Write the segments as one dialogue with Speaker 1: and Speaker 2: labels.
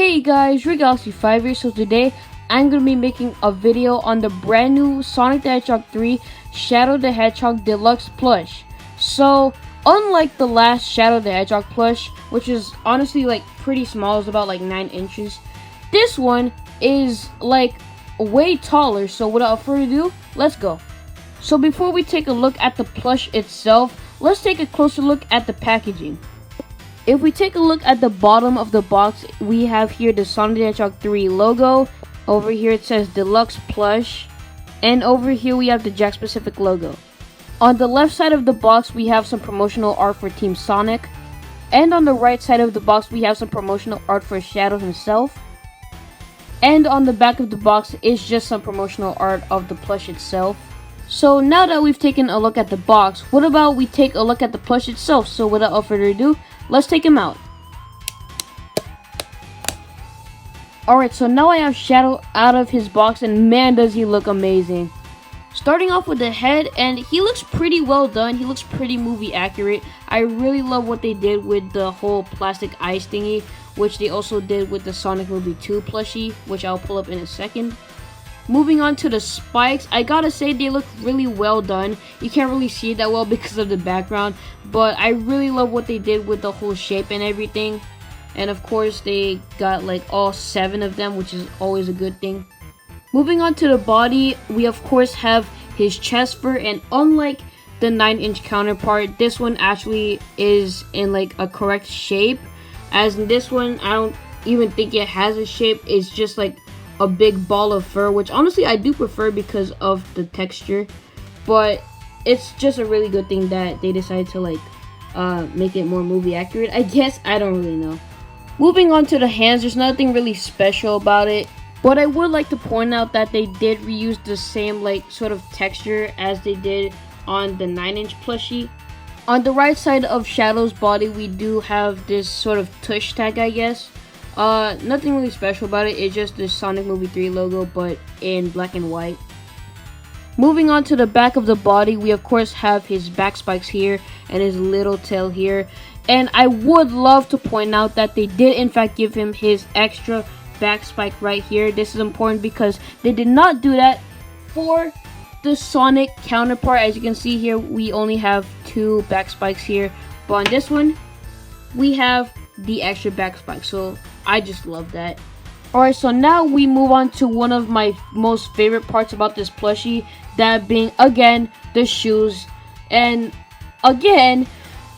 Speaker 1: Hey guys, Galaxy 5 here. So today I'm going to be making a video on the brand new Sonic the Hedgehog 3 Shadow the Hedgehog Deluxe plush. So unlike the last Shadow the Hedgehog plush, which is honestly like pretty small, it's about like 9 inches, this one is like way taller. So without further ado, let's go. So before we take a look at the plush itself, let's take a closer look at the packaging. If we take a look at the bottom of the box, we have here the Sonic the Hedgehog 3 logo. Over here it says Deluxe Plush. And over here we have the Jakks Pacific logo. On the left side of the box, we have some promotional art for Team Sonic. And on the right side of the box, we have some promotional art for Shadow himself. And on the back of the box is just some promotional art of the plush itself. So now that we've taken a look at the box, what about we take a look at the plush itself? So without further ado, let's take him out. Alright, so now I have Shadow out of his box, and man does he look amazing. Starting off with the head, and he looks pretty well done. He looks pretty movie accurate. I really love what they did with the whole plastic eyes thingy, which they also did with the Sonic Movie 2 plushie, which I'll pull up in a second. Moving on to the spikes, I gotta say they look really well done. You can't really see it that well because of the background, but I really love what they did with the whole shape and everything. And of course they got like all 7 of them, which is always a good thing. Moving on to the body, we of course have his chest fur, and unlike the 9-inch counterpart, this one actually is in like a correct shape. As in this one, I don't even think it has a shape. It's just like a big ball of fur, which honestly I do prefer because of the texture, but it's just a really good thing that they decided to like make it more movie accurate, I guess. I don't really know. Moving on to the hands, there's nothing really special about it, but I would like to point out that they did reuse the same like sort of texture as they did on the 9-inch plushie. On the right side of Shadow's body, we do have this sort of tush tag, I guess. Nothing really special about it. It's just the Sonic Movie 3 logo, but in black and white. Moving on to the back of the body, we of course have his back spikes here and his little tail here. And I would love to point out that they did in fact give him his extra back spike right here. This is important because they did not do that for the Sonic counterpart. As you can see here, we only have 2 back spikes here, but on this one, we have the extra back spike. So I just love that. Alright, so now we move on to one of my most favorite parts about this plushie, that being again the shoes. And again,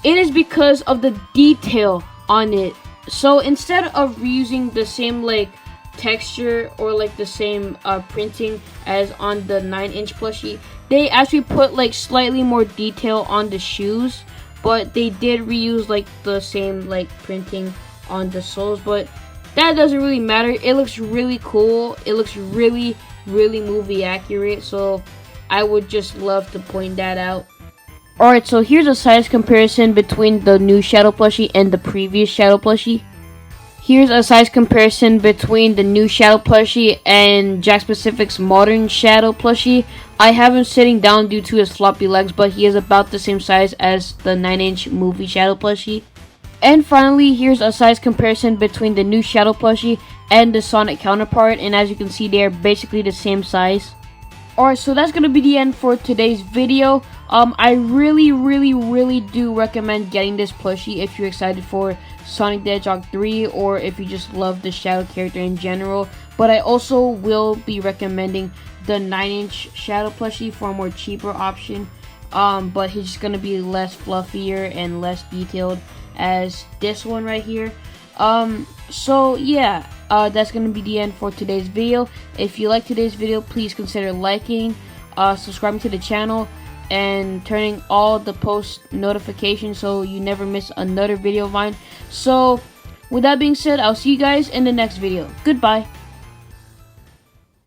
Speaker 1: it is because of the detail on it. So instead of reusing the same like texture or like the same printing as on the 9-inch plushie, they actually put like slightly more detail on the shoes, but they did reuse like the same like printing on the soles. But that doesn't really matter. It looks really cool. It looks really movie accurate, so I would just love to point that out. Alright, so here's a size comparison between the new Shadow plushie and the previous Shadow plushie. Here's a size comparison between the new Shadow plushie and Jakks Pacific's modern Shadow plushie. I have him sitting down due to his floppy legs, but he is about the same size as the 9-inch movie Shadow plushie. And finally, here's a size comparison between the new Shadow plushie and the Sonic counterpart, and as you can see, they are basically the same size. Alright, so that's gonna be the end for today's video. I really do recommend getting this plushie if you're excited for Sonic the Hedgehog 3, or if you just love the Shadow character in general. But I also will be recommending the 9-inch Shadow plushie for a more cheaper option. But he's just gonna be less fluffier and less detailed as this one right here. So yeah, that's gonna be the end for today's video. If you like today's video, please consider liking, subscribing to the channel, and turning all the post notifications so you never miss another video of mine. So with that being said, I'll see you guys in the next video. Goodbye.